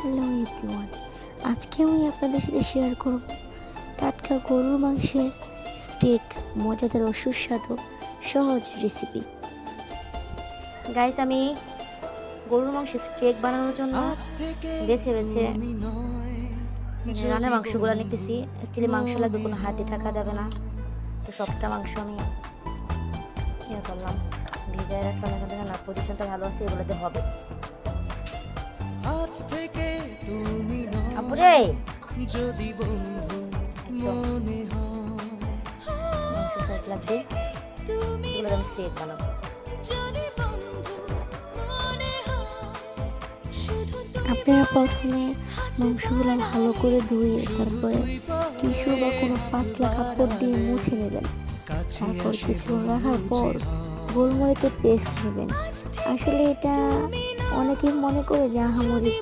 Hello everyone, আজকে আমি আপনাদের সাথে শেয়ার করব টাটকা গরুর মাংসের স্টেক, মজাদার ও সুস্বাদু সহজ রেসিপি। গাইস, আমি গরুর মাংসের স্টেক বানানোর জন্য বেছে বেছে রান্নার মাংসগুলো নিতেছি। অ্যাকচুয়ালি মাংস লাগবে, কোনো হাড্ডি থাকা যাবে না। তো সবটা মাংস আমি ইয়ে করলাম, ভিজায় রাখলাম। এখান থেকে না পজিশনটা ভালো আছে, এগুলোতে হবে। আপুরে যদি বন্ধু মনে হয় মাংস সাইড লাগবে, এগুলো আমি স্টেক বানাবো। আপনারা প্রথমে মাংসগুলো ভালো করে ধুয়ে তারপরে টিস্যু বা কোনো পাতলা কাপড় দিয়ে মুছে নেবেন। তারপর কিছুক্ষণ রাখার পর গোলমরিচের পেস্ট নেবেন। আসলে এটা অনেকেই মনে করে যে আহামরি